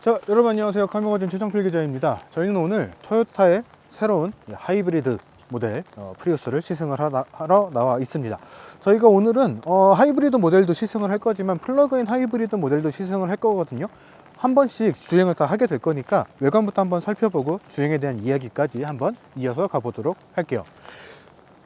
자, 여러분 안녕하세요. 카메라진 최정필 기자입니다. 저희는 오늘 토요타의 새로운 하이브리드 모델 프리우스를 시승을 하러 나와 있습니다. 저희가 오늘은 하이브리드 모델도 시승을 할 거지만 플러그인 하이브리드 모델도 시승을 할 거거든요. 한 번씩 주행을 다 하게 될 거니까 외관부터 한번 살펴보고 주행에 대한 이야기까지 한번 이어서 가보도록 할게요.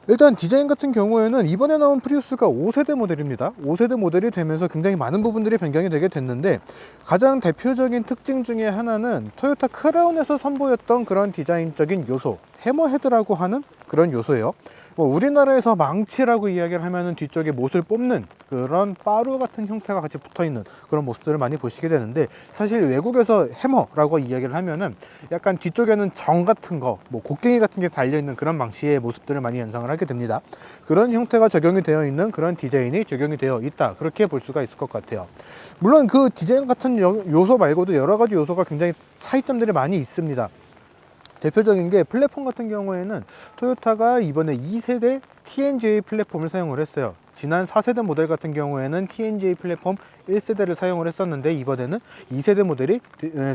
일단 디자인 같은 경우에는 이번에 나온 프리우스가 5세대 모델입니다. 5세대 모델이 되면서 굉장히 많은 부분들이 변경이 되게 됐는데, 가장 대표적인 특징 중에 하나는 토요타 크라운에서 선보였던 그런 디자인적인 요소, 해머헤드라고 하는 그런 요소예요. 우리나라에서 망치라고 이야기를 하면은 뒤쪽에 못을 뽑는 그런 빠루 같은 형태가 같이 붙어있는 그런 모습들을 많이 보시게 되는데, 사실 외국에서 해머라고 이야기를 하면은 약간 뒤쪽에는 정 같은 거, 곡괭이 같은 게 달려있는 그런 망치의 모습들을 많이 연상을 하게 됩니다. 그런 형태가 적용이 되어 있는 그런 디자인이 적용이 되어 있다, 그렇게 볼 수가 있을 것 같아요. 물론 그 디자인 같은 요소 말고도 여러 가지 요소가 굉장히 차이점들이 많이 있습니다. 대표적인 게 플랫폼 같은 경우에는 토요타가 이번에 2세대 TNGA 플랫폼을 사용을 했어요. 지난 4세대 모델 같은 경우에는 TNGA 플랫폼 1세대를 사용을 했었는데, 이번에는 2세대 모델이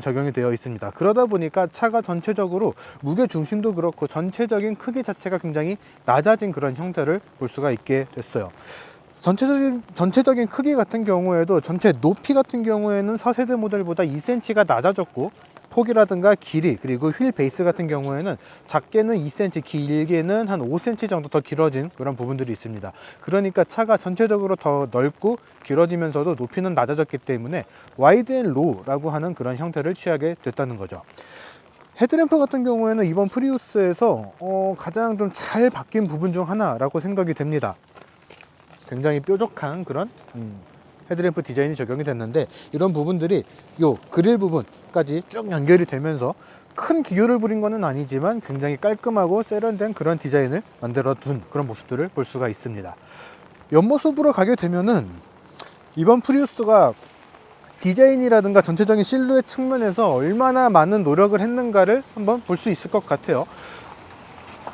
적용이 되어 있습니다. 그러다 보니까 차가 전체적으로 무게 중심도 그렇고 전체적인 크기 자체가 굉장히 낮아진 그런 형태를 볼 수가 있게 됐어요. 전체적인 크기 같은 경우에도 전체 높이 같은 경우에는 4세대 모델보다 2cm가 낮아졌고, 폭이라든가 길이, 그리고 휠 베이스 같은 경우에는 작게는 2cm, 길게는 한 5cm 정도 더 길어진 그런 부분들이 있습니다. 그러니까 차가 전체적으로 더 넓고 길어지면서도 높이는 낮아졌기 때문에 와이드 앤 로우라고 하는 그런 형태를 취하게 됐다는 거죠. 헤드램프 같은 경우에는 이번 프리우스에서 가장 좀 잘 바뀐 부분 중 하나라고 생각이 됩니다. 굉장히 뾰족한 그런 헤드램프 디자인이 적용이 됐는데, 이런 부분들이 요 그릴 부분까지 쭉 연결이 되면서 큰 기교를 부린 거는 아니지만 굉장히 깔끔하고 세련된 그런 디자인을 만들어 둔 그런 모습들을 볼 수가 있습니다. 옆모습으로 가게 되면은 이번 프리우스가 디자인이라든가 전체적인 실루엣 측면에서 얼마나 많은 노력을 했는가를 한번 볼 수 있을 것 같아요.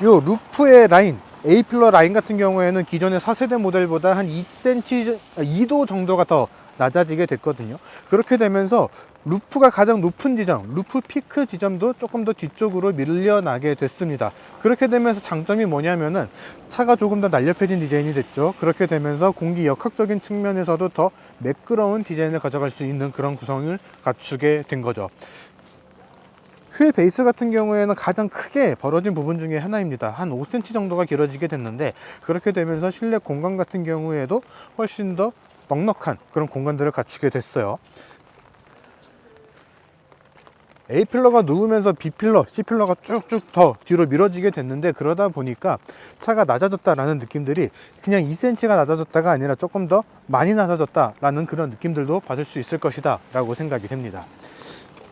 요 루프의 라인, A필러 라인 같은 경우에는 기존의 4세대 모델보다 한 2cm, 2도 정도가 더 낮아지게 됐거든요. 그렇게 되면서 루프가 가장 높은 지점, 루프 피크 지점도 조금 더 뒤쪽으로 밀려나게 됐습니다. 그렇게 되면서 장점이 뭐냐면은 차가 조금 더 날렵해진 디자인이 됐죠. 그렇게 되면서 공기 역학적인 측면에서도 더 매끄러운 디자인을 가져갈 수 있는 그런 구성을 갖추게 된 거죠. 휠 베이스 같은 경우에는 가장 크게 벌어진 부분 중에 하나입니다. 한 5cm 정도가 길어지게 됐는데, 그렇게 되면서 실내 공간 같은 경우에도 훨씬 더 넉넉한 그런 공간들을 갖추게 됐어요. A필러가 누우면서 B필러, C필러가 쭉쭉 더 뒤로 밀어지게 됐는데, 그러다 보니까 차가 낮아졌다라는 느낌들이 그냥 2cm가 낮아졌다가 아니라 조금 더 많이 낮아졌다라는 그런 느낌들도 받을 수 있을 것이다 라고 생각이 됩니다.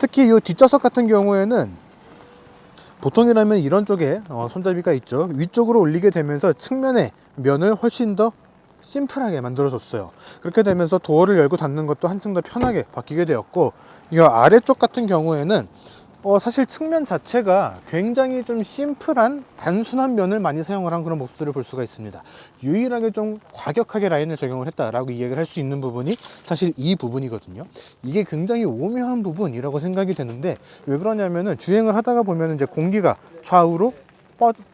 특히 이 뒷좌석 같은 경우에는 보통이라면 이런 쪽에 손잡이가 있죠. 위쪽으로 올리게 되면서 측면의 면을 훨씬 더 심플하게 만들어줬어요. 그렇게 되면서 도어를 열고 닫는 것도 한층 더 편하게 바뀌게 되었고, 이 아래쪽 같은 경우에는 사실 측면 자체가 굉장히 좀 심플한 단순한 면을 많이 사용을 한 그런 모습들을 볼 수가 있습니다. 유일하게 좀 과격하게 라인을 적용을 했다라고 이야기를 할 수 있는 부분이 사실 이 부분이거든요. 이게 굉장히 오묘한 부분이라고 생각이 되는데, 왜 그러냐면은 주행을 하다가 보면 이제 공기가 좌우로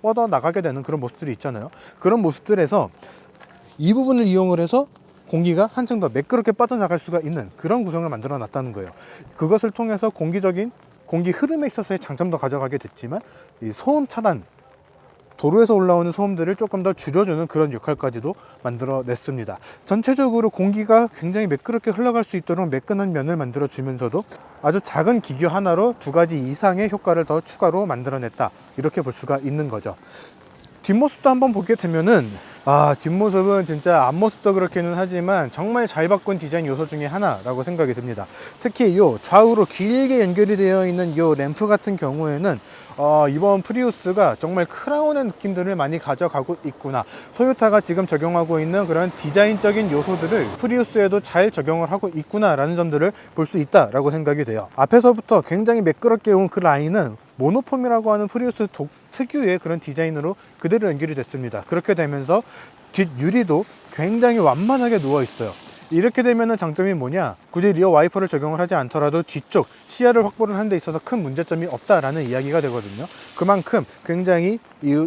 뻗어 나가게 되는 그런 모습들이 있잖아요. 그런 모습들에서 이 부분을 이용을 해서 공기가 한층 더 매끄럽게 빠져나갈 수가 있는 그런 구성을 만들어 놨다는 거예요. 그것을 통해서 공기 흐름에 있어서의 장점도 가져가게 됐지만, 이 소음 차단, 도로에서 올라오는 소음들을 조금 더 줄여주는 그런 역할까지도 만들어냈습니다. 전체적으로 공기가 굉장히 매끄럽게 흘러갈 수 있도록 매끈한 면을 만들어 주면서도 아주 작은 기교 하나로 2가지 이상의 효과를 더 추가로 만들어냈다, 이렇게 볼 수가 있는 거죠. 뒷모습도 한번 보게 되면은 뒷모습은 진짜 앞모습도 그렇기는 하지만 정말 잘 바꾼 디자인 요소 중에 하나라고 생각이 듭니다. 특히 요 좌우로 길게 연결이 되어 있는 요 램프 같은 경우에는 이번 프리우스가 정말 크라운의 느낌들을 많이 가져가고 있구나, 토요타가 지금 적용하고 있는 그런 디자인적인 요소들을 프리우스에도 잘 적용을 하고 있구나 라는 점들을 볼 수 있다라고 생각이 돼요. 앞에서부터 굉장히 매끄럽게 온 그 라인은 모노폼이라고 하는 프리우스 특유의 그런 디자인으로 그대로 연결이 됐습니다. 그렇게 되면서 뒷유리도 굉장히 완만하게 누워 있어요. 이렇게 되면은 장점이 뭐냐, 굳이 리어 와이퍼를 적용을 하지 않더라도 뒤쪽 시야를 확보를 하는 데 있어서 큰 문제점이 없다라는 이야기가 되거든요. 그만큼 굉장히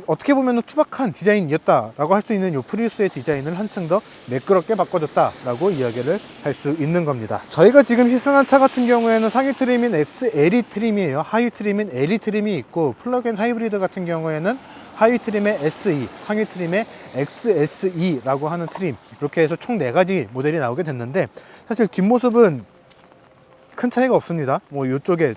어떻게 보면 투박한 디자인이었다 라고 할 수 있는 이 프리우스의 디자인을 한층 더 매끄럽게 바꿔줬다 라고 이야기를 할 수 있는 겁니다. 저희가 지금 시승한 차 같은 경우에는 상위 트림인 XLE 트림이에요. 하위 트림인 LE 트림이 있고, 플러그인 하이브리드 같은 경우에는 하위 트림의 SE, 상위 트림의 XSE라고 하는 트림, 이렇게 해서 총 4가지 모델이 나오게 됐는데, 사실 뒷모습은 큰 차이가 없습니다. 뭐 요쪽이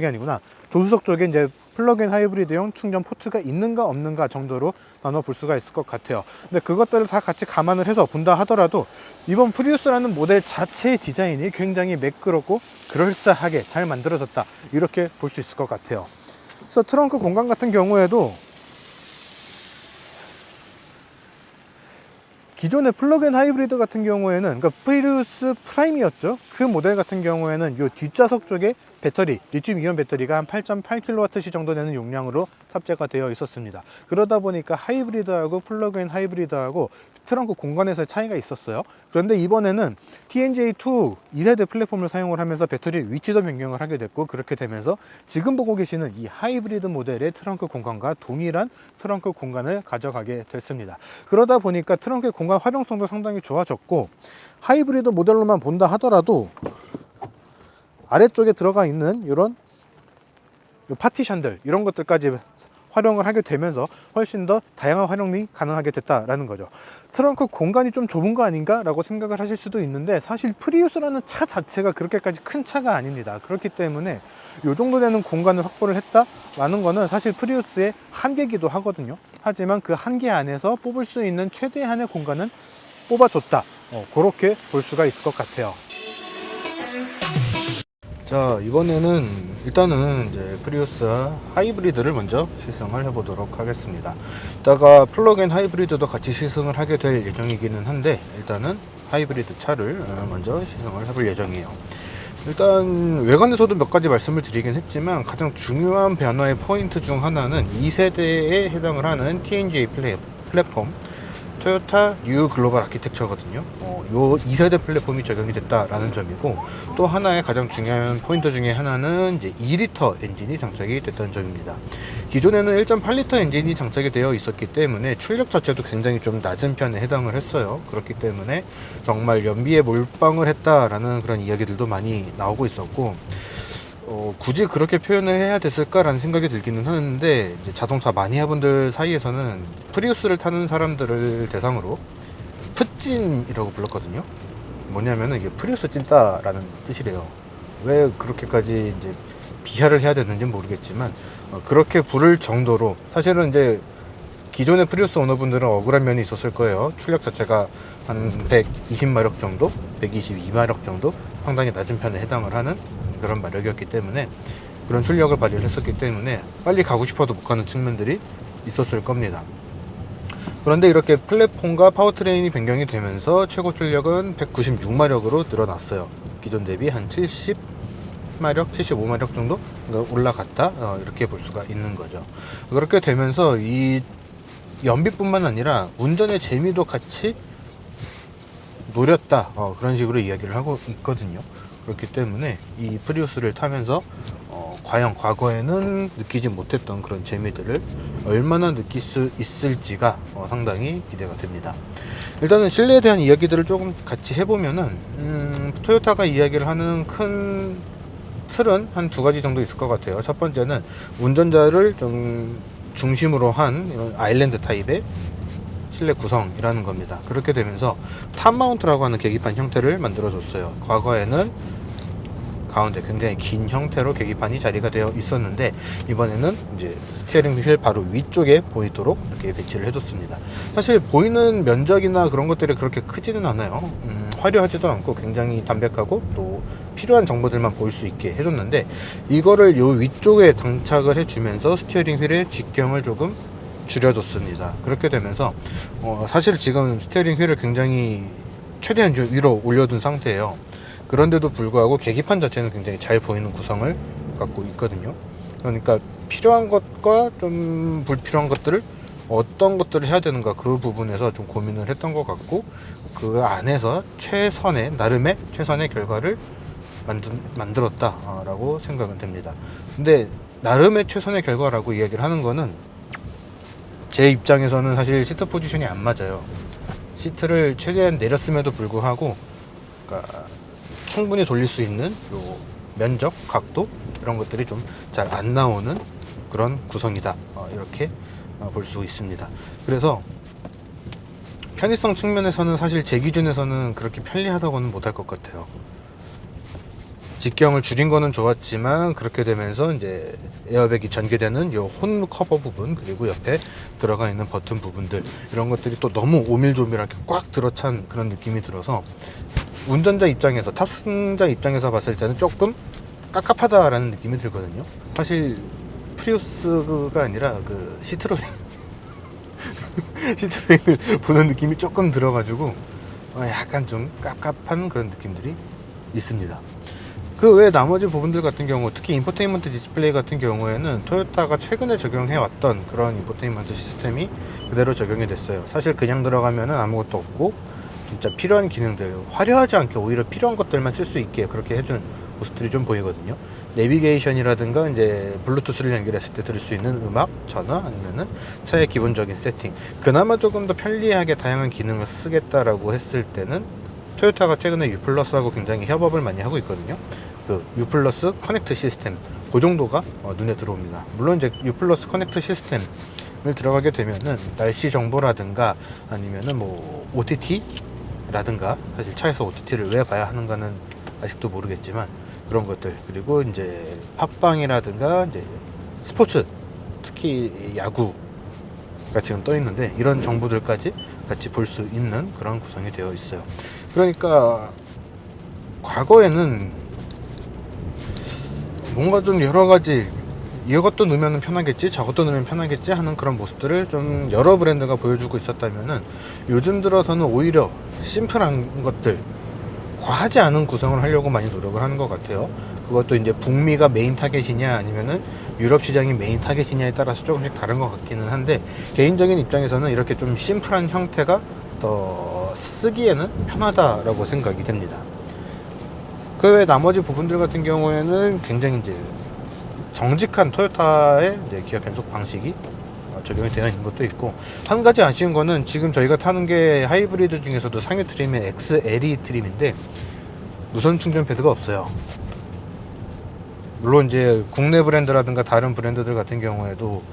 아니구나. 조수석 쪽에 이제 플러그인 하이브리드용 충전 포트가 있는가 없는가 정도로 나눠 볼 수가 있을 것 같아요. 근데 그것들을 다 같이 감안을 해서 본다 하더라도 이번 프리우스라는 모델 자체의 디자인이 굉장히 매끄럽고 그럴싸하게 잘 만들어졌다, 이렇게 볼 수 있을 것 같아요. 그래서 트렁크 공간 같은 경우에도 기존의 플러그인 하이브리드 같은 경우에는, 그러니까 프리우스 프라임이었죠. 그 모델 같은 경우에는 이 뒷좌석 쪽에 배터리, 리튬 이온 배터리가 한 8.8kWh 정도 되는 용량으로 탑재가 되어 있었습니다. 그러다 보니까 하이브리드하고 플러그인 하이브리드하고 트렁크 공간에서의 차이가 있었어요. 그런데 이번에는 TNGA2 2세대 플랫폼을 사용을 하면서 배터리 위치도 변경을 하게 됐고, 그렇게 되면서 지금 보고 계시는 이 하이브리드 모델의 트렁크 공간과 동일한 트렁크 공간을 가져가게 됐습니다. 그러다 보니까 트렁크 공간 활용성도 상당히 좋아졌고, 하이브리드 모델로만 본다 하더라도 아래쪽에 들어가 있는 이런 파티션들, 이런 것들까지 활용을 하게 되면서 훨씬 더 다양한 활용이 가능하게 됐다라는 거죠. 트렁크 공간이 좀 좁은 거 아닌가 라고 생각을 하실 수도 있는데, 사실 프리우스라는 차 자체가 그렇게까지 큰 차가 아닙니다. 그렇기 때문에 이 정도 되는 공간을 확보를 했다라는 거는 사실 프리우스의 한계이기도 하거든요. 하지만 그 한계 안에서 뽑을 수 있는 최대한의 공간은 뽑아줬다, 그렇게 볼 수가 있을 것 같아요. 자, 이번에는 일단은 이제 프리우스 하이브리드를 먼저 시승을 해보도록 하겠습니다. 이따가 플러그인 하이브리드도 같이 시승을 하게 될 예정이기는 한데, 일단은 하이브리드 차를 먼저 시승을 해볼 예정이에요. 일단 외관에서도 몇 가지 말씀을 드리긴 했지만, 가장 중요한 변화의 포인트 중 하나는 2세대에 해당을 하는 TNGA 플랫폼, 토요타 뉴 글로벌 아키텍처거든요. 요 2세대 플랫폼이 적용이 됐다라는 점이고, 또 하나의 가장 중요한 포인트 중에 하나는 이제 2리터 엔진이 장착이 됐다는 점입니다. 기존에는 1.8리터 엔진이 장착이 되어 있었기 때문에 출력 자체도 굉장히 좀 낮은 편에 해당을 했어요. 그렇기 때문에 정말 연비에 몰빵을 했다라는 그런 이야기들도 많이 나오고 있었고, 굳이 그렇게 표현을 해야 됐을까라는 생각이 들기는 하는데, 이제 자동차 마니아분들 사이에서는 프리우스를 타는 사람들을 대상으로 풋찐이라고 불렀거든요. 뭐냐면은 이게 프리우스 찐따라는 뜻이래요. 왜 그렇게까지 이제 비하를 해야 되는지 모르겠지만, 그렇게 부를 정도로, 사실은 이제 기존의 프리우스 오너분들은 억울한 면이 있었을 거예요. 출력 자체가 한 120마력 정도, 122마력 정도, 상당히 낮은 편에 해당을 하는 그런 마력이었기 때문에, 그런 출력을 발휘를 했었기 때문에 빨리 가고 싶어도 못 가는 측면들이 있었을 겁니다. 그런데 이렇게 플랫폼과 파워트레인이 변경이 되면서 최고 출력은 196마력으로 늘어났어요. 기존 대비 한 70마력, 75마력 정도 올라갔다, 이렇게 볼 수가 있는 거죠. 그렇게 되면서 이 연비뿐만 아니라 운전의 재미도 같이 노렸다, 그런 식으로 이야기를 하고 있거든요. 그렇기 때문에 이 프리우스를 타면서 과연 과거에는 느끼지 못했던 그런 재미들을 얼마나 느낄 수 있을지가 상당히 기대가 됩니다. 일단은 실내에 대한 이야기들을 조금 같이 해보면은, 토요타가 이야기를 하는 큰 틀은 한 2가지 정도 있을 것 같아요. 첫 번째는 운전자를 좀 중심으로 한 이런 아일랜드 타입의 실내 구성이라는 겁니다. 그렇게 되면서 탑 마운트라고 하는 계기판 형태를 만들어 줬어요. 과거에는 가운데 굉장히 긴 형태로 계기판이 자리가 되어 있었는데, 이번에는 이제 스티어링 휠 바로 위쪽에 보이도록 이렇게 배치를 해줬습니다. 사실 보이는 면적이나 그런 것들이 그렇게 크지는 않아요. 화려하지도 않고 굉장히 담백하고 또 필요한 정보들만 볼 수 있게 해줬는데, 이거를 요 위쪽에 장착을 해주면서 스티어링 휠의 직경을 조금 줄여줬습니다. 그렇게 되면서 사실 지금 스티어링 휠을 굉장히 최대한 위로 올려둔 상태예요. 그런데도 불구하고 계기판 자체는 굉장히 잘 보이는 구성을 갖고 있거든요. 그러니까 필요한 것과 좀 불필요한 것들을 어떤 것들을 해야 되는가 그 부분에서 좀 고민을 했던 것 같고, 그 안에서 나름의 최선의 결과를 만들었다라고 생각은 됩니다. 근데 나름의 최선의 결과라고 이야기를 하는 거는 제 입장에서는 사실 시트 포지션이 안 맞아요. 시트를 최대한 내렸음에도 불구하고, 그러니까 충분히 돌릴 수 있는 요 면적, 각도 이런 것들이 좀 잘 안 나오는 그런 구성이다, 이렇게 볼 수 있습니다. 그래서 편의성 측면에서는 사실 제 기준에서는 그렇게 편리하다고는 못할 것 같아요. 직경을 줄인 거는 좋았지만, 그렇게 되면서 이제 에어백이 전개되는 요 혼 커버 부분, 그리고 옆에 들어가 있는 버튼 부분들, 이런 것들이 또 너무 오밀조밀하게 꽉 들어찬 그런 느낌이 들어서 운전자 입장에서, 탑승자 입장에서 봤을 때는 조금 깝깝하다라는 느낌이 들거든요. 사실 프리우스가 아니라 그 시트로잉 시트로잉을 보는 느낌이 조금 들어가지고 약간 좀 깝깝한 그런 느낌들이 있습니다. 그 외에 나머지 부분들 같은 경우, 특히 인포테인먼트 디스플레이 같은 경우에는 토요타가 최근에 적용해왔던 그런 인포테인먼트 시스템이 그대로 적용이 됐어요. 사실 그냥 들어가면은 아무것도 없고, 진짜 필요한 기능들, 화려하지 않게 오히려 필요한 것들만 쓸 수 있게 그렇게 해준 모습들이 좀 보이거든요. 내비게이션이라든가 이제 블루투스를 연결했을 때 들을 수 있는 음악, 전화, 아니면은 차의 기본적인 세팅, 그나마 조금 더 편리하게 다양한 기능을 쓰겠다라고 했을 때는 토요타가 최근에 U 플러스하고 굉장히 협업을 많이 하고 있거든요. 그 U 플러스 커넥트 시스템, 그 정도가 눈에 들어옵니다. 물론 이제 U 플러스 커넥트 시스템을 들어가게 되면은 날씨 정보라든가 아니면은 뭐 OTT라든가, 사실 차에서 OTT를 왜 봐야 하는가는 아직도 모르겠지만 그런 것들, 그리고 이제 팟빵이라든가 이제 스포츠, 특히 야구가 지금 떠 있는데, 이런 정보들까지 같이 볼 수 있는 그런 구성이 되어 있어요. 그러니까 과거에는 뭔가 좀 여러 가지, 이것도 넣으면 편하겠지, 저것도 넣으면 편하겠지 하는 그런 모습들을 좀 여러 브랜드가 보여주고 있었다면은, 요즘 들어서는 오히려 심플한 것들, 과하지 않은 구성을 하려고 많이 노력을 하는 것 같아요. 그것도 이제 북미가 메인 타겟이냐 아니면은 유럽 시장이 메인 타겟이냐에 따라서 조금씩 다른 것 같기는 한데, 개인적인 입장에서는 이렇게 좀 심플한 형태가 더 쓰기에는 편하다라고 생각이 됩니다. 그 외 나머지 부분들 같은 경우에는 굉장히 이제 정직한 토요타의 이제 기어 변속 방식이 적용이 되어 있는 것도 있고, 한 가지 아쉬운 거는 지금 저희가 타는 게 하이브리드 중에서도 상위 트림의 XLE 트림인데 무선 충전 패드가 없어요. 물론 이제 국내 브랜드라든가 다른 브랜드들 같은 경우에도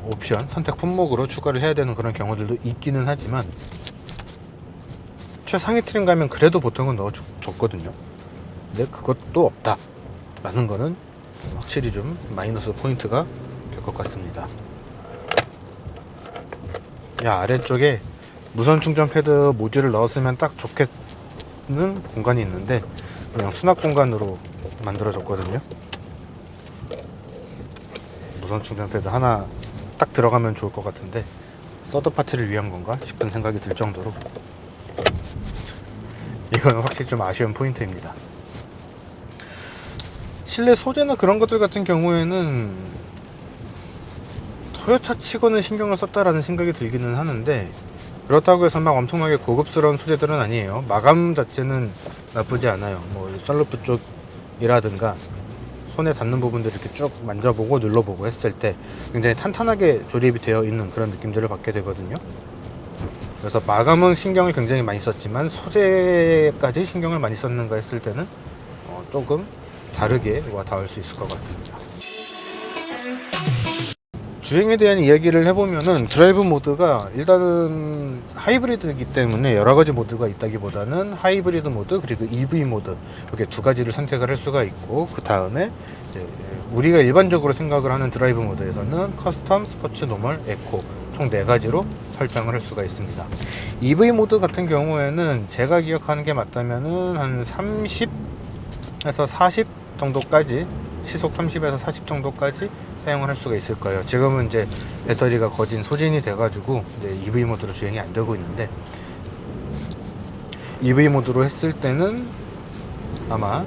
옵션 선택 품목으로 추가를 해야 되는 그런 경우들도 있기는 하지만, 최상위 트림 가면 그래도 보통은 넣어줬거든요. 근데 그것도 없다 라는 거는 확실히 좀 마이너스 포인트가 될 것 같습니다. 아래쪽에 무선 충전 패드 모듈을 넣었으면 딱 좋겠는 공간이 있는데 그냥 수납 공간으로 만들어졌거든요. 무선 충전 패드 하나 딱 들어가면 좋을 것 같은데 서드 파티를 위한 건가 싶은 생각이 들 정도로 이거는 확실히 좀 아쉬운 포인트입니다. 실내 소재나 그런 것들 같은 경우에는 토요타 치고는 신경을 썼다라는 생각이 들기는 하는데, 그렇다고 해서 막 엄청나게 고급스러운 소재들은 아니에요. 마감 자체는 나쁘지 않아요. 뭐 썬루프 쪽이라든가 손에 닿는 부분들 이렇게 쭉 만져보고 눌러보고 했을 때 굉장히 탄탄하게 조립이 되어 있는 그런 느낌들을 받게 되거든요. 그래서 마감은 신경을 굉장히 많이 썼지만 소재까지 신경을 많이 썼는가 했을 때는 조금 다르게 와 닿을 수 있을 것 같습니다. 주행에 대한 이야기를 해보면은, 드라이브 모드가 일단은 하이브리드이기 때문에 여러 가지 모드가 있다기보다는 하이브리드 모드 그리고 EV 모드, 이렇게 두 가지를 선택을 할 수가 있고, 그 다음에 우리가 일반적으로 생각을 하는 드라이브 모드에서는 커스텀, 스포츠, 노멀, 에코 총 4가지로 설정을 할 수가 있습니다. EV 모드 같은 경우에는 제가 기억하는 게 맞다면은 한 30에서 40 정도까지, 시속 30에서 40 정도까지 사용을 할 수가 있을 거예요. 지금은 이제 배터리가 거진 소진이 돼가지고 이제 EV 모드로 주행이 안 되고 있는데, EV 모드로 했을 때는 아마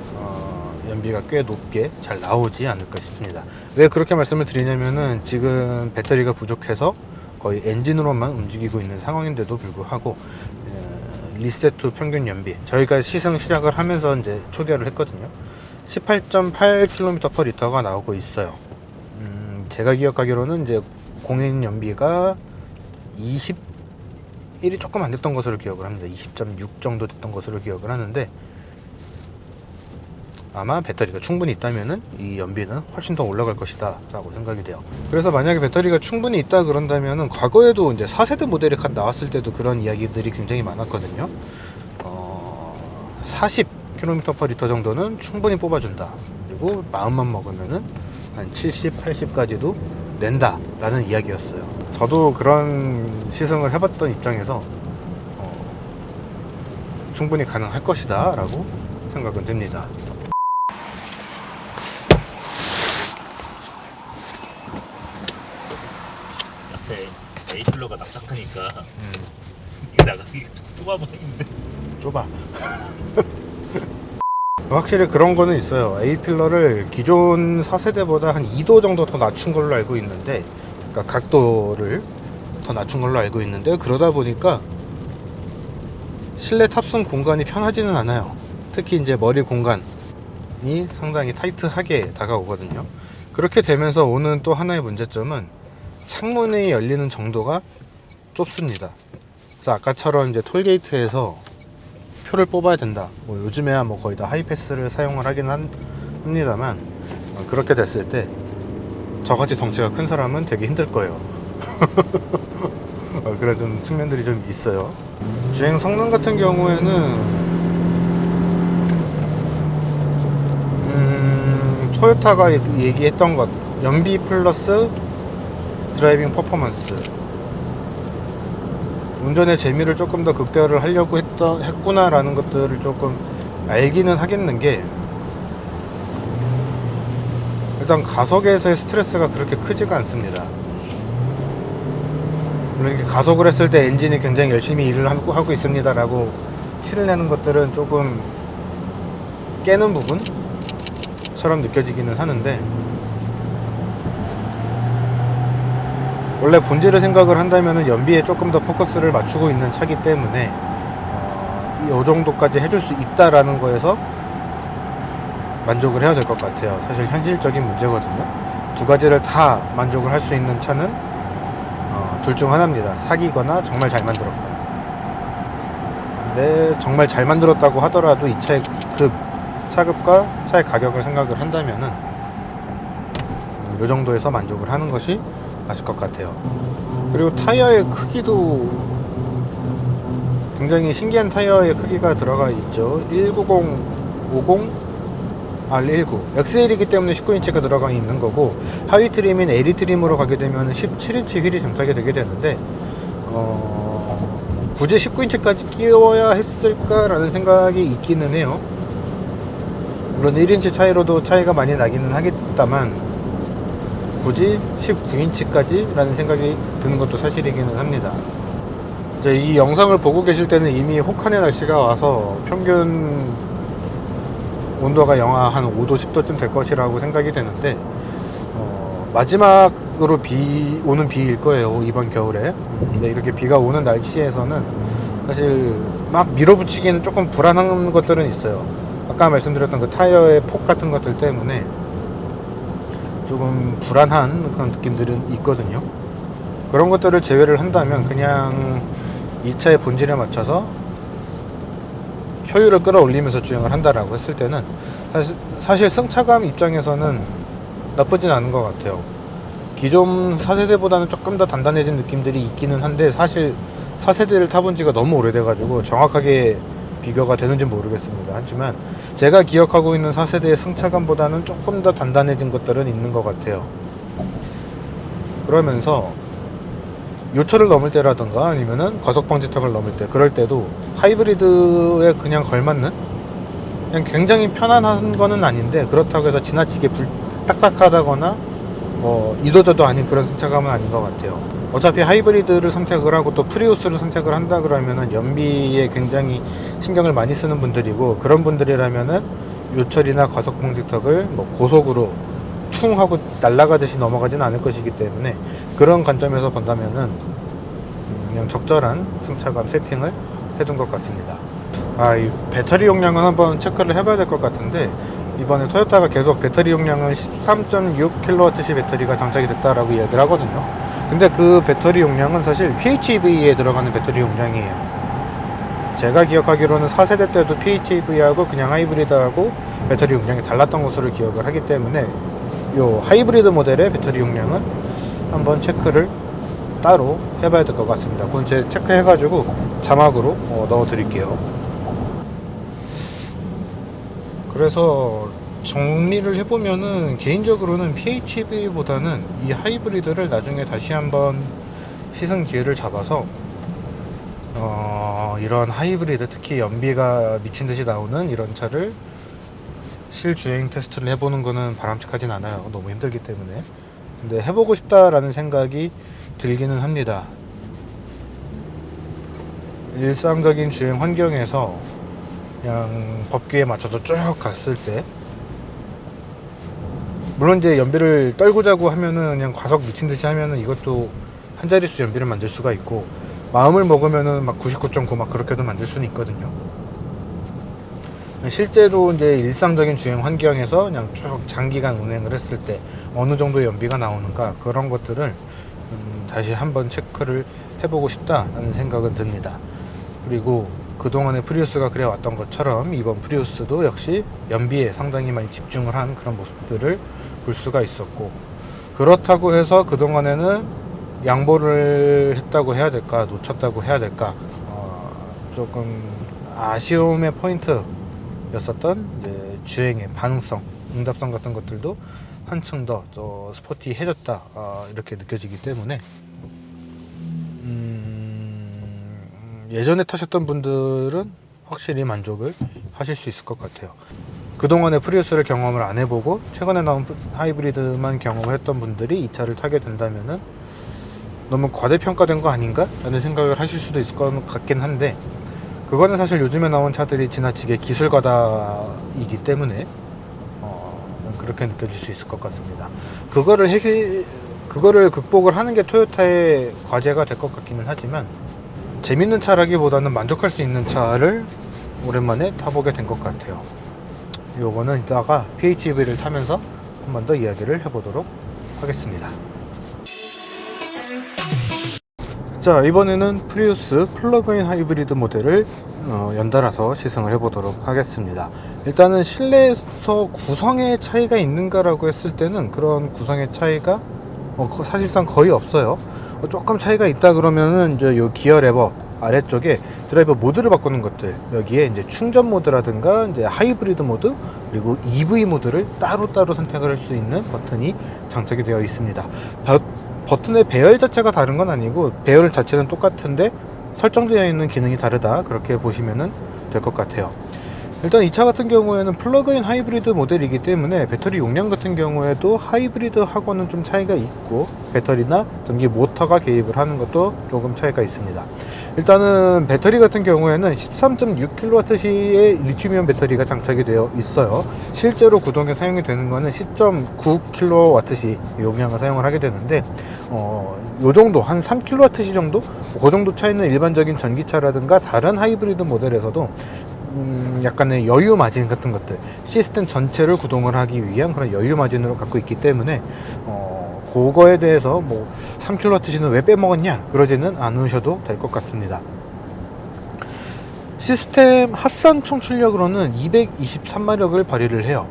연비가 꽤 높게 잘 나오지 않을까 싶습니다. 왜 그렇게 말씀을 드리냐면은, 지금 배터리가 부족해서 거의 엔진으로만 움직이고 있는 상황인데도 불구하고 리셋 후 평균 연비, 저희가 시승 시작을 하면서 이제 초기화를 했거든요. 18.8km/L가 나오고 있어요. 제가 기억하기로는 이제 공인 연비가 21이 조금 안 됐던 것으로 기억을 합니다. 20.6 정도 됐던 것으로 기억을 하는데, 아마 배터리가 충분히 있다면은 이 연비는 훨씬 더 올라갈 것이다 라고 생각이 돼요. 그래서 만약에 배터리가 충분히 있다 그런다면은, 과거에도 이제 4세대 모델이 나왔을 때도 그런 이야기들이 굉장히 많았거든요. 40km/L 정도는 충분히 뽑아준다, 그리고 마음만 먹으면은 한 70, 80까지도 낸다 라는 이야기였어요. 저도 그런 시승을 해봤던 입장에서 충분히 가능할 것이다 라고 생각은 됩니다. 앞에 A필러가 납작하니까 이게 나가기 좁아 보이는데. 좁아. 확실히 그런 거는 있어요. A필러를 기존 4세대보다 한 2도 정도 더 낮춘 걸로 알고 있는데, 그러니까 각도를 더 낮춘 걸로 알고 있는데, 그러다 보니까 실내 탑승 공간이 편하지는 않아요. 특히 이제 머리 공간이 상당히 타이트하게 다가오거든요. 그렇게 되면서 오는 또 하나의 문제점은 창문이 열리는 정도가 좁습니다. 그래서 아까처럼 이제 톨게이트에서 표를 뽑아야 된다, 뭐 요즘에야 뭐 거의 다 하이패스를 사용을 하긴 합니다만, 그렇게 됐을 때 저같이 덩치가 큰 사람은 되게 힘들 거예요. 그런 좀 측면들이 좀 있어요. 주행 성능 같은 경우에는 토요타가 얘기했던 것, 연비 플러스 드라이빙 퍼포먼스, 운전의 재미를 조금 더 극대화를 하려고 했구나라는 것들을 조금 알기는 하겠는 게, 일단 가속에서의 스트레스가 그렇게 크지가 않습니다. 물론 이렇게 가속을 했을 때 엔진이 굉장히 열심히 일을 하고 있습니다 라고 티를 내는 것들은 조금 깨는 부분처럼 느껴지기는 하는데, 원래 본질을 생각을 한다면 연비에 조금 더 포커스를 맞추고 있는 차기 때문에 이 정도까지 해줄 수 있다라는 거에서 만족을 해야 될 것 같아요. 사실 현실적인 문제거든요. 두 가지를 다 만족을 할 수 있는 차는 둘 중 하나입니다. 사기거나 정말 잘 만들었거나. 근데 정말 잘 만들었다고 하더라도 이 차의 차급과 차의 가격을 생각을 한다면은 이 정도에서 만족을 하는 것이 맞을 것 같아요. 그리고 타이어의 크기도 굉장히 신기한 타이어의 크기가 들어가 있죠. 190, 50, R19 XL이기 때문에 19인치가 들어가 있는 거고, 하위 트림인 LE 트림으로 가게 되면 17인치 휠이 장착이 되게 되는데, 굳이 19인치까지 끼워야 했을까라는 생각이 있기는 해요. 물론 1인치 차이로도 차이가 많이 나기는 하겠다만, 굳이 19인치까지 라는 생각이 드는 것도 사실이기는 합니다. 이제 이 영상을 보고 계실 때는 이미 혹한의 날씨가 와서 평균 온도가 영하 한 5도 10도쯤 될 것이라고 생각이 되는데, 마지막으로 오는 비일 거예요, 이번 겨울에. 근데 이렇게 비가 오는 날씨에서는 사실 막 밀어붙이기는 조금 불안한 것들은 있어요. 아까 말씀드렸던 그 타이어의 폭 같은 것들 때문에 조금 불안한 그런 느낌들은 있거든요. 그런 것들을 제외를 한다면 그냥 이 차의 본질에 맞춰서 효율을 끌어올리면서 주행을 한다라고 했을 때는 사실 승차감 입장에서는 나쁘진 않은 것 같아요. 기존 4세대보다는 조금 더 단단해진 느낌들이 있기는 한데, 사실 4세대를 타본 지가 너무 오래돼가지고 정확하게 비교가 되는지 모르겠습니다. 하지만 제가 기억하고 있는 4세대의 승차감보다는 조금 더 단단해진 것들은 있는 것 같아요. 그러면서 요철을 넘을 때라든가 아니면은 과속방지턱을 넘을 때, 그럴 때도 하이브리드에 그냥 걸맞는, 그냥 굉장히 편안한 거는 아닌데 그렇다고 해서 지나치게 딱딱하다거나 이도저도 아닌 그런 승차감은 아닌 것 같아요. 어차피 하이브리드를 선택을 하고 또 프리우스를 선택을 한다 그러면은 연비에 굉장히 신경을 많이 쓰는 분들이고, 그런 분들이라면은 요철이나 과속방지턱을 고속으로 퉁 하고 날아가듯이 넘어가진 않을 것이기 때문에, 그런 관점에서 본다면은 그냥 적절한 승차감 세팅을 해둔 것 같습니다. 이 배터리 용량은 한번 체크를 해봐야 될 것 같은데, 이번에 토요타가 계속 배터리 용량은 13.6kWh 배터리가 장착이 됐다라고 이야기를 하거든요. 근데 그 배터리 용량은 사실 PHEV에 들어가는 배터리 용량이에요. 제가 기억하기로는 4세대 때도 PHEV하고 그냥 하이브리드하고 배터리 용량이 달랐던 것으로 기억을 하기 때문에 이 하이브리드 모델의 배터리 용량은 한번 체크를 따로 해봐야 될 것 같습니다. 그건 제 체크해가지고 자막으로 넣어 드릴게요. 그래서 정리를 해보면은 개인적으로는 PHEV보다는 이 하이브리드를 나중에 다시 한번 시승 기회를 잡아서 이런 하이브리드, 특히 연비가 미친듯이 나오는 이런 차를 실주행 테스트를 해보는 거는 바람직하진 않아요. 너무 힘들기 때문에. 근데 해보고 싶다라는 생각이 들기는 합니다. 일상적인 주행 환경에서 그냥 법규에 맞춰서 쭉 갔을 때, 물론 이제 연비를 떨구자고 하면은 그냥 과속 미친듯이 하면은 이것도 한 자릿수 연비를 만들 수가 있고, 마음을 먹으면은 막 99.9 막 그렇게도 만들 수는 있거든요. 실제로 이제 일상적인 주행 환경에서 그냥 쭉 장기간 운행을 했을 때 어느 정도 연비가 나오는가, 그런 것들을 다시 한번 체크를 해보고 싶다라는 생각은 듭니다. 그리고 그동안의 프리우스가 그래 왔던 것처럼 이번 프리우스도 역시 연비에 상당히 많이 집중을 한 그런 모습들을 볼 수가 있었고, 그렇다고 해서 그동안에는 양보를 했다고 해야 될까, 놓쳤다고 해야 될까, 조금 아쉬움의 포인트였었던 이제 주행의 반응성, 응답성 같은 것들도 한층 더 스포티해졌다, 이렇게 느껴지기 때문에 예전에 타셨던 분들은 확실히 만족을 하실 수 있을 것 같아요. 그동안의 프리우스를 경험을 안 해보고 최근에 나온 하이브리드만 경험을 했던 분들이 이 차를 타게 된다면은 너무 과대평가된 거 아닌가? 라는 생각을 하실 수도 있을 것 같긴 한데, 그거는 사실 요즘에 나온 차들이 지나치게 기술 과다이기 때문에 그렇게 느껴질 수 있을 것 같습니다. 그거를 극복을 하는 게 토요타의 과제가 될 것 같기는 하지만, 재밌는 차라기보다는 만족할 수 있는 차를 오랜만에 타보게 된 것 같아요. 요거는 이따가 PHEV를 타면서 한 번 더 이야기를 해보도록 하겠습니다. 자, 이번에는 프리우스 플러그인 하이브리드 모델을 연달아서 시승을 해보도록 하겠습니다. 일단은 실내에서 구성의 차이가 있는가라고 했을 때는 그런 구성의 차이가 사실상 거의 없어요. 조금 차이가 있다 그러면은 이제 요 기어 레버 아래쪽에 드라이버 모드를 바꾸는 것들, 여기에 이제 충전 모드라든가 이제 하이브리드 모드, 그리고 EV 모드를 따로따로 선택을 할 수 있는 버튼이 장착이 되어 있습니다. 버튼의 배열 자체가 다른 건 아니고 배열 자체는 똑같은데 설정되어 있는 기능이 다르다, 그렇게 보시면 될 것 같아요. 일단 이 차 같은 경우에는 플러그인 하이브리드 모델이기 때문에 배터리 용량 같은 경우에도 하이브리드하고는 좀 차이가 있고, 배터리나 전기 모터가 개입을 하는 것도 조금 차이가 있습니다. 일단은 배터리 같은 경우에는 13.6kWh의 리튬이온 배터리가 장착이 되어 있어요. 실제로 구동에 사용이 되는 거는 10.9kWh 용량을 사용을 하게 되는데, 요 정도 한 3kWh 정도, 그 정도 차이는 일반적인 전기차라든가 다른 하이브리드 모델에서도 약간의 여유 마진 같은 것들, 시스템 전체를 구동을 하기 위한 그런 여유 마진으로 갖고 있기 때문에 그거에 대해서 뭐 3kWh는 왜 빼먹었냐 그러지는 않으셔도 될 것 같습니다. 시스템 합산 총 출력으로는 223마력을 발휘를 해요.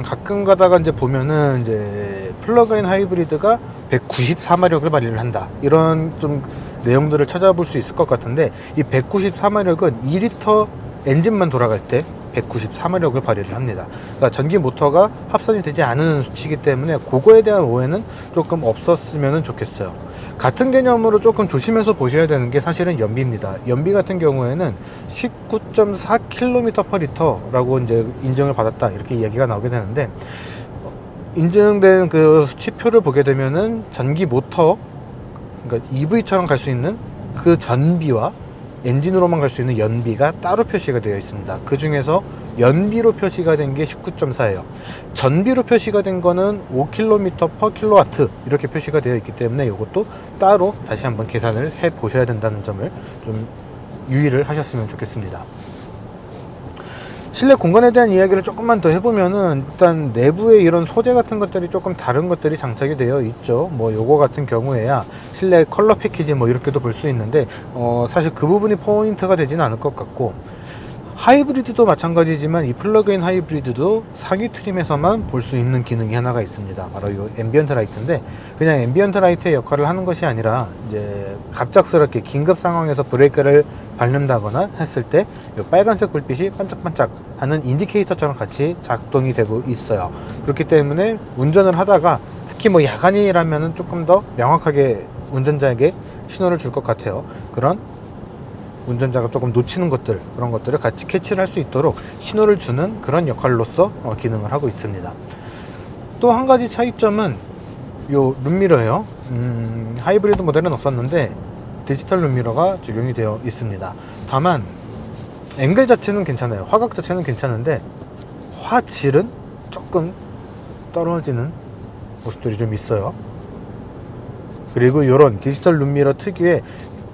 가끔 가다가 이제 보면은 이제 플러그인 하이브리드가 194마력을 발휘를 한다, 이런 좀 내용들을 찾아볼 수 있을 것 같은데, 이 194마력은 2리터 엔진만 돌아갈 때 194마력을 발휘를 합니다. 그러니까 전기 모터가 합산이 되지 않은 수치이기 때문에 그거에 대한 오해는 조금 없었으면 좋겠어요. 같은 개념으로 조금 조심해서 보셔야 되는 게 사실은 연비입니다. 연비 같은 경우에는 19.4km/L라고 이제 인증을 받았다, 이렇게 이야기가 나오게 되는데, 인증된 그 수치표를 보게 되면은 전기 모터, 그러니까 EV처럼 갈 수 있는 그 전비와 엔진으로만 갈 수 있는 연비가 따로 표시가 되어 있습니다. 그 중에서 연비로 표시가 된 게 19.4예요. 전비로 표시가 된 거는 5km/kW 이렇게 표시가 되어 있기 때문에 이것도 따로 다시 한번 계산을 해 보셔야 된다는 점을 좀 유의를 하셨으면 좋겠습니다. 실내 공간에 대한 이야기를 조금만 더 해보면은, 일단 내부에 이런 소재 같은 것들이 조금 다른 것들이 장착이 되어 있죠. 뭐 요거 같은 경우에야 실내 컬러 패키지 뭐 이렇게도 볼 수 있는데, 사실 그 부분이 포인트가 되지는 않을 것 같고, 하이브리드도 마찬가지지만 이 플러그인 하이브리드도 상위 트림에서만 볼 수 있는 기능이 하나가 있습니다. 바로 이 앰비언트 라이트인데, 그냥 앰비언트 라이트의 역할을 하는 것이 아니라 이제 갑작스럽게 긴급 상황에서 브레이크를 밟는다거나 했을 때 이 빨간색 불빛이 반짝반짝 하는 인디케이터처럼 같이 작동이 되고 있어요. 그렇기 때문에 운전을 하다가 특히 뭐 야간이라면 조금 더 명확하게 운전자에게 신호를 줄 것 같아요. 그런 운전자가 조금 놓치는 것들, 그런 것들을 같이 캐치를 할 수 있도록 신호를 주는 그런 역할로서 기능을 하고 있습니다. 또 한 가지 차이점은 요 룸미러예요. 하이브리드 모델은 없었는데 디지털 룸미러가 적용이 되어 있습니다. 다만 앵글 자체는 괜찮아요. 화각 자체는 괜찮은데 화질은 조금 떨어지는 모습들이 좀 있어요. 그리고 이런 디지털 룸미러 특유의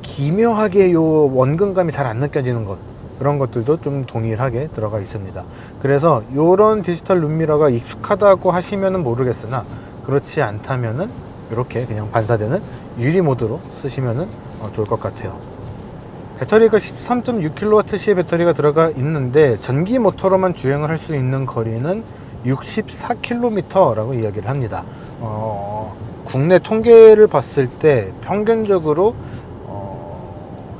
기묘하게 요 원근감이 잘 안 느껴지는 것, 그런 것들도 좀 동일하게 들어가 있습니다. 그래서 요런 디지털 룸미러가 익숙하다고 하시면은 모르겠으나, 그렇지 않다면은 이렇게 그냥 반사되는 유리 모드로 쓰시면은 좋을 것 같아요. 배터리가 13.6kWh의 배터리가 들어가 있는데, 전기 모터로만 주행을 할 수 있는 거리는 64km라고 이야기를 합니다. 국내 통계를 봤을 때 평균적으로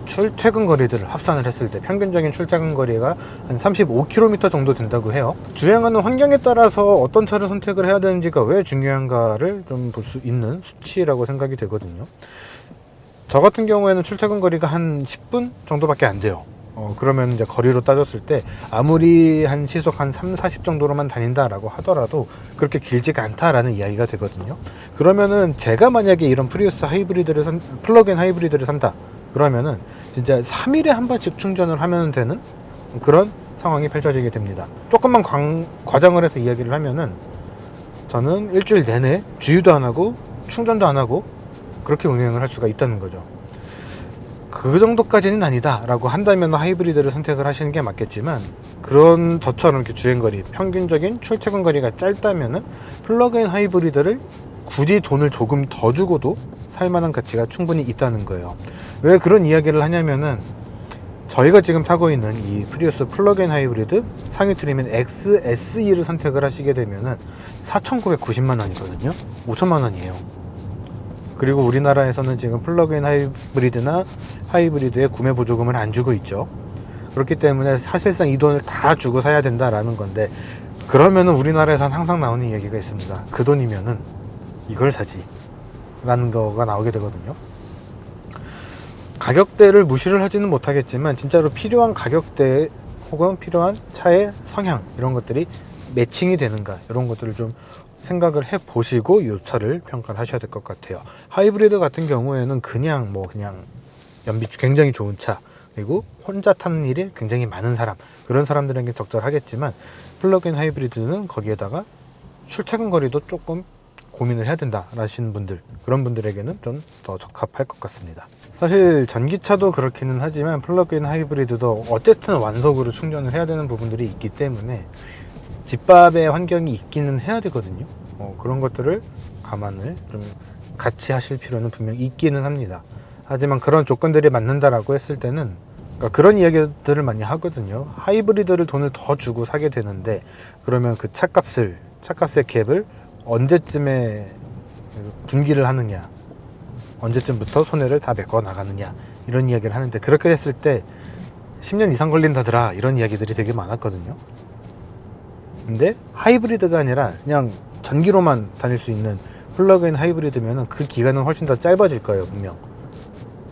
출퇴근 거리들을 합산을 했을 때 평균적인 출퇴근 거리가 한 35km 정도 된다고 해요. 주행하는 환경에 따라서 어떤 차를 선택을 해야 되는지가 왜 중요한가를 좀 볼 수 있는 수치라고 생각이 되거든요. 저 같은 경우에는 출퇴근 거리가 한 10분 정도밖에 안 돼요. 그러면 이제 거리로 따졌을 때 아무리 한 시속 한 3, 40 정도로만 다닌다라고 하더라도 그렇게 길지가 않다라는 이야기가 되거든요. 그러면은 제가 만약에 이런 프리우스 하이브리드를 플러그인 하이브리드를 산다 그러면은 진짜 3일에 한 번씩 충전을 하면 되는 그런 상황이 펼쳐지게 됩니다. 조금만 과장을 해서 이야기를 하면은, 저는 일주일 내내 주유도 안 하고 충전도 안 하고 그렇게 운행을 할 수가 있다는 거죠. 그 정도까지는 아니다 라고 한다면 하이브리드를 선택을 하시는 게 맞겠지만, 그런 저처럼 이렇게 주행거리, 평균적인 출퇴근 거리가 짧다면은 플러그인 하이브리드를 굳이 돈을 조금 더 주고도 살만한 가치가 충분히 있다는 거예요. 왜 그런 이야기를 하냐면은, 저희가 지금 타고 있는 이 프리우스 플러그인 하이브리드 상위 트림인 XSE를 선택을 하시게 되면은 4,990만 원이거든요. 5천만 원이에요. 그리고 우리나라에서는 지금 플러그인 하이브리드나 하이브리드의 구매 보조금을 안 주고 있죠. 그렇기 때문에 사실상 이 돈을 다 주고 사야 된다라는 건데, 그러면은 우리나라에선 항상 나오는 얘기가 있습니다. 그 돈이면은 이걸 사지 라는 거가 나오게 되거든요. 가격대를 무시를 하지는 못하겠지만, 진짜로 필요한 가격대 혹은 필요한 차의 성향, 이런 것들이 매칭이 되는가, 이런 것들을 좀 생각을 해 보시고 이 차를 평가를 하셔야 될 것 같아요. 하이브리드 같은 경우에는 그냥 연비 굉장히 좋은 차, 그리고 혼자 타는 일이 굉장히 많은 사람, 그런 사람들에게 적절하겠지만, 플러그인 하이브리드는 거기에다가 출퇴근 거리도 조금 고민을 해야 된다 라시는 분들, 그런 분들에게는 좀 더 적합할 것 같습니다. 사실 전기차도 그렇기는 하지만 플러그인 하이브리드도 어쨌든 완속으로 충전을 해야 되는 부분들이 있기 때문에 집밥의 환경이 있기는 해야 되거든요. 그런 것들을 감안을 좀 같이 하실 필요는 분명히 있기는 합니다. 하지만 그런 조건들이 맞는다라고 했을 때는, 그러니까 그런 이야기들을 많이 하거든요. 하이브리드를 돈을 더 주고 사게 되는데, 그러면 그 차값의 갭을 언제쯤에 분기를 하느냐, 언제쯤부터 손해를 다 메꿔 나가느냐, 이런 이야기를 하는데, 그렇게 됐을 때 10년 이상 걸린다더라, 이런 이야기들이 되게 많았거든요. 근데 하이브리드가 아니라 그냥 전기로만 다닐 수 있는 플러그인 하이브리드면 그 기간은 훨씬 더 짧아질 거예요, 분명.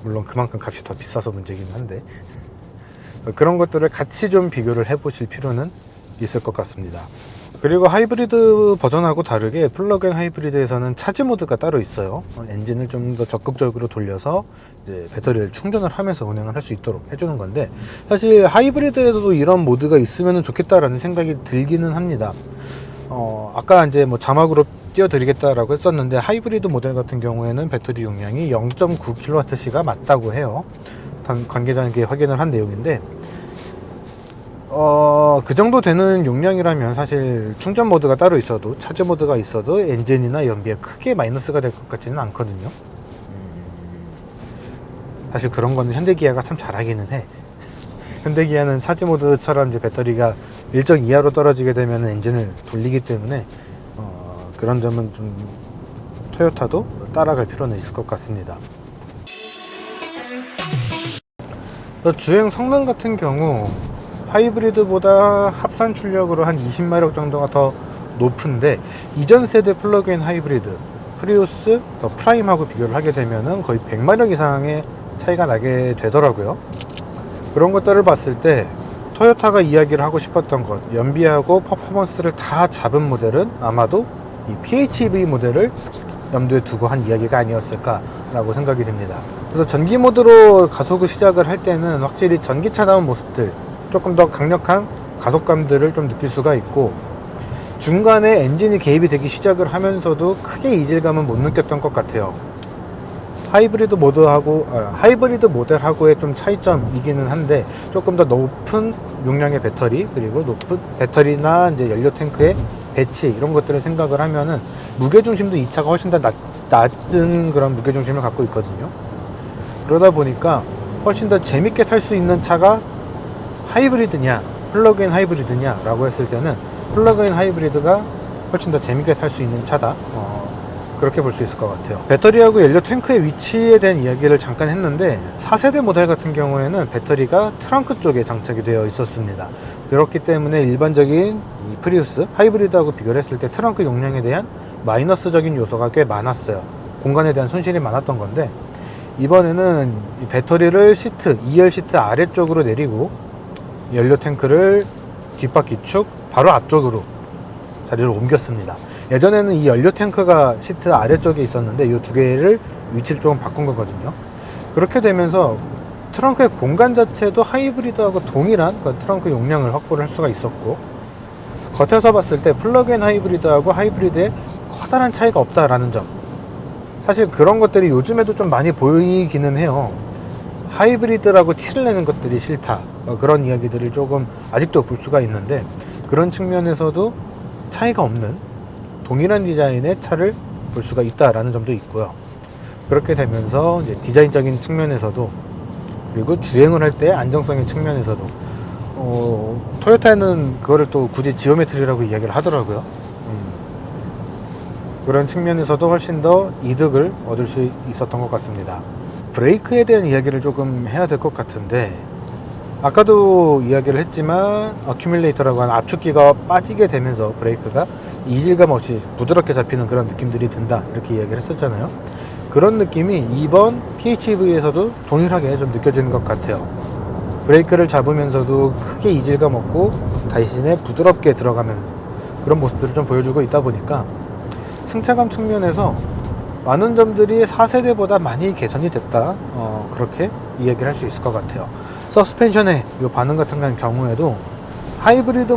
물론 그만큼 값이 더 비싸서 문제긴 한데, 그런 것들을 같이 좀 비교를 해 보실 필요는 있을 것 같습니다. 그리고 하이브리드 버전하고 다르게 플러그인 하이브리드에서는 차지 모드가 따로 있어요. 엔진을 좀 더 적극적으로 돌려서 이제 배터리를 충전을 하면서 운행을 할 수 있도록 해주는 건데, 사실 하이브리드에서도 이런 모드가 있으면 좋겠다라는 생각이 들기는 합니다. 아까 이제 뭐 자막으로 띄워드리겠다라고 했었는데, 하이브리드 모델 같은 경우에는 배터리 용량이 0.9kWh가 맞다고 해요. 관계자에게 확인을 한 내용인데, 그 정도 되는 용량이라면 사실 충전 모드가 따로 있어도, 차지 모드가 있어도 엔진이나 연비에 크게 마이너스가 될 것 같지는 않거든요. 사실 그런 거는 현대기아가 참 잘하기는 해. 현대기아는 차지 모드처럼 이제 배터리가 일정 이하로 떨어지게 되면 엔진을 돌리기 때문에 그런 점은 좀 토요타도 따라갈 필요는 있을 것 같습니다. 주행 성능 같은 경우 하이브리드보다 합산 출력으로 한 20마력 정도가 더 높은데, 이전 세대 플러그인 하이브리드 프리우스 더 프라임하고 비교를 하게 되면은 거의 100마력 이상의 차이가 나게 되더라고요. 그런 것들을 봤을 때 토요타가 이야기를 하고 싶었던 것, 연비하고 퍼포먼스를 다 잡은 모델은 아마도 이 PHEV 모델을 염두에 두고 한 이야기가 아니었을까라고 생각이 됩니다. 그래서 전기 모드로 가속을 시작을 할 때는 확실히 전기차다운 모습들, 조금 더 강력한 가속감들을 좀 느낄 수가 있고, 중간에 엔진이 개입이 되기 시작을 하면서도 크게 이질감은 못 느꼈던 것 같아요. 하이브리드 모델하고의 좀 차이점이기는 한데, 조금 더 높은 용량의 배터리, 그리고 높은 배터리나 이제 연료 탱크의 배치, 이런 것들을 생각을 하면은 무게중심도 이 차가 훨씬 더 낮은 그런 무게중심을 갖고 있거든요. 그러다 보니까 훨씬 더 재밌게 탈 수 있는 차가 하이브리드냐 플러그인 하이브리드냐 라고 했을 때는 플러그인 하이브리드가 훨씬 더 재밌게 탈 수 있는 차다, 그렇게 볼 수 있을 것 같아요. 배터리하고 연료 탱크의 위치에 대한 이야기를 잠깐 했는데, 4세대 모델 같은 경우에는 배터리가 트렁크 쪽에 장착이 되어 있었습니다. 그렇기 때문에 일반적인 이 프리우스 하이브리드하고 비교를 했을 때 트렁크 용량에 대한 마이너스적인 요소가 꽤 많았어요. 공간에 대한 손실이 많았던 건데, 이번에는 이 배터리를 2열 시트 아래쪽으로 내리고 연료 탱크를 뒷바퀴 축 바로 앞쪽으로 자리를 옮겼습니다. 예전에는 이 연료 탱크가 시트 아래쪽에 있었는데 이 두 개를 위치를 조금 바꾼 거거든요. 그렇게 되면서 트렁크의 공간 자체도 하이브리드하고 동일한 그 트렁크 용량을 확보를 할 수가 있었고, 겉에서 봤을 때 플러그인 하이브리드하고 하이브리드에 커다란 차이가 없다라는 점, 사실 그런 것들이 요즘에도 좀 많이 보이기는 해요. 하이브리드라고 티를 내는 것들이 싫다, 그런 이야기들을 조금 아직도 볼 수가 있는데, 그런 측면에서도 차이가 없는 동일한 디자인의 차를 볼 수가 있다라는 점도 있고요. 그렇게 되면서 이제 디자인적인 측면에서도, 그리고 주행을 할 때 안정성의 측면에서도 토요타는 그거를 또 굳이 지오메트리라고 이야기를 하더라고요. 그런 측면에서도 훨씬 더 이득을 얻을 수 있었던 것 같습니다. 브레이크에 대한 이야기를 조금 해야 될 것 같은데, 아까도 이야기를 했지만 어큐뮬레이터라고 하는 압축기가 빠지게 되면서 브레이크가 이질감 없이 부드럽게 잡히는 그런 느낌들이 든다, 이렇게 이야기를 했었잖아요. 그런 느낌이 이번 PHEV에서도 동일하게 좀 느껴지는 것 같아요. 브레이크를 잡으면서도 크게 이질감 없고 대신에 부드럽게 들어가는 그런 모습들을 좀 보여주고 있다 보니까 승차감 측면에서 많은 점들이 4세대보다 많이 개선이 됐다, 그렇게 이야기를 할 수 있을 것 같아요. 서스펜션의 이 반응 같은 경우에도 하이브리드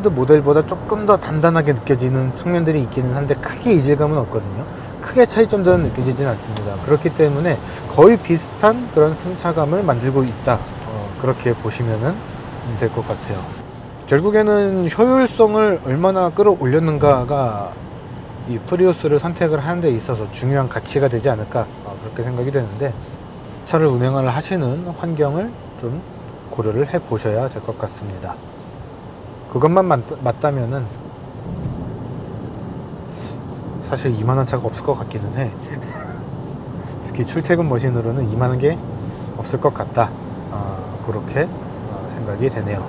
모델보다 조금 더 단단하게 느껴지는 측면들이 있기는 한데, 크게 이질감은 없거든요. 크게 차이점들은 느껴지진 않습니다. 그렇기 때문에 거의 비슷한 그런 승차감을 만들고 있다, 그렇게 보시면 될 것 같아요. 결국에는 효율성을 얼마나 끌어올렸는가가 이 프리우스를 선택을 하는 데 있어서 중요한 가치가 되지 않을까, 그렇게 생각이 되는데, 차를 운행을 하시는 환경을 좀 고려를 해 보셔야 될 것 같습니다. 그것만 맞다면은 사실 이만한 차가 없을 것 같기는 해. 특히 출퇴근 머신으로는 이만한 게 없을 것 같다, 그렇게 생각이 되네요.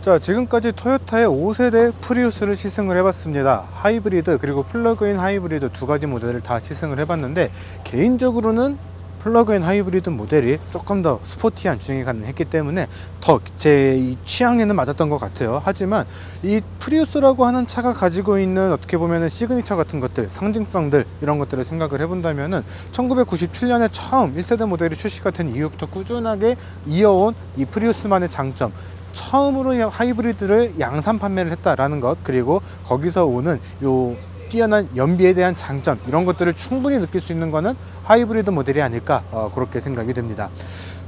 자, 지금까지 토요타의 5세대 프리우스를 시승을 해봤습니다. 하이브리드 그리고 플러그인 하이브리드 두 가지 모델을 다 시승을 해봤는데, 개인적으로는 플러그인 하이브리드 모델이 조금 더 스포티한 주행이 가능했기 때문에 더 제 취향에는 맞았던 것 같아요. 하지만 이 프리우스라고 하는 차가 가지고 있는 어떻게 보면은 시그니처 같은 것들, 상징성들 이런 것들을 생각을 해본다면은 1997년에 처음 1세대 모델이 출시가 된 이후부터 꾸준하게 이어온 이 프리우스만의 장점, 처음으로 하이브리드를 양산 판매를 했다라는 것, 그리고 거기서 오는 요 뛰어난 연비에 대한 장점, 이런 것들을 충분히 느낄 수 있는 것은 하이브리드 모델이 아닐까, 그렇게 생각이 됩니다.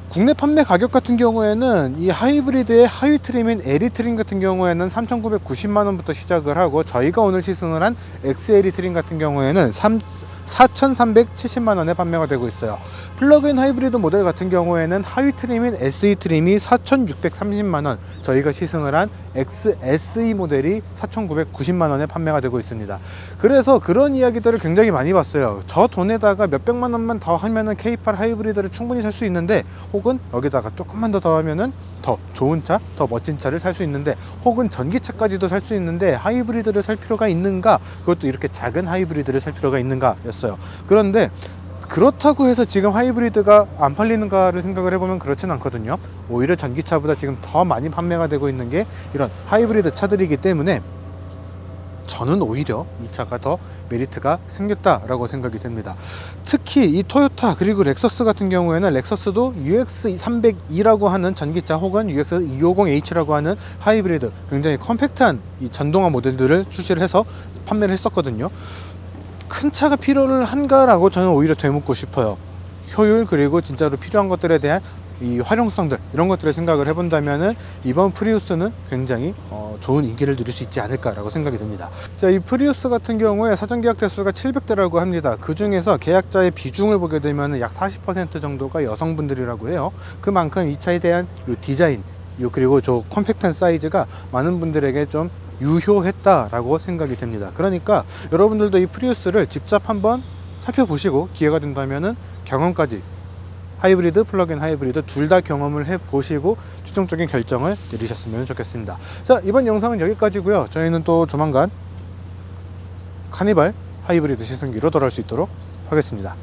국내 판매 가격 같은 경우에는 이 하이브리드의 하위 트림인 LE 트림 같은 경우에는 3,990만원부터 시작을 하고, 저희가 오늘 시승을 한 XLE 트림 같은 경우에는 4,370만원에 판매가 되고 있어요. 플러그인 하이브리드 모델 같은 경우에는 하위 트림인 SE 트림이 4,630만원, 저희가 시승을 한 XSE 모델이 4,990만원에 판매가 되고 있습니다. 그래서 그런 이야기들을 굉장히 많이 봤어요. 저 돈에다가 몇백만원만 더 하면은 K8 하이브리드를 충분히 살 수 있는데, 혹은 여기다가 조금만 더 더하면은 더 좋은 차, 더 멋진 차를 살 수 있는데, 혹은 전기차까지도 살 수 있는데 하이브리드를 살 필요가 있는가? 그것도 이렇게 작은 하이브리드를 살 필요가 있는가 였어요. 그런데 그렇다고 해서 지금 하이브리드가 안 팔리는가를 생각을 해보면 그렇진 않거든요. 오히려 전기차보다 지금 더 많이 판매가 되고 있는 게 이런 하이브리드 차들이기 때문에 저는 오히려 이 차가 더 메리트가 생겼다라고 생각이 됩니다. 특히 이 토요타 그리고 렉서스 같은 경우에는 렉서스도 UX302라고 하는 전기차, 혹은 UX250H라고 하는 하이브리드, 굉장히 컴팩트한 이 전동화 모델들을 출시를 해서 판매를 했었거든요. 큰 차가 필요를 한가라고 저는 오히려 되묻고 싶어요. 효율, 그리고 진짜로 필요한 것들에 대한 이 활용성들, 이런 것들을 생각을 해본다면은 이번 프리우스는 굉장히 좋은 인기를 누릴 수 있지 않을까라고 생각이 듭니다. 자, 이 프리우스 같은 경우에 사전 계약 대수가 700대라고 합니다. 그 중에서 계약자의 비중을 보게 되면 약 40% 정도가 여성분들이라고 해요. 그만큼 이 차에 대한 요 디자인, 그리고 저 컴팩트한 사이즈가 많은 분들에게 좀 유효했다라고 생각이 됩니다. 그러니까 여러분들도 이 프리우스를 직접 한번 살펴보시고, 기회가 된다면은 경험까지, 하이브리드, 플러그인 하이브리드 둘 다 경험을 해보시고 최종적인 결정을 내리셨으면 좋겠습니다. 자, 이번 영상은 여기까지고요. 저희는 또 조만간 카니발 하이브리드 시승기로 돌아올 수 있도록 하겠습니다.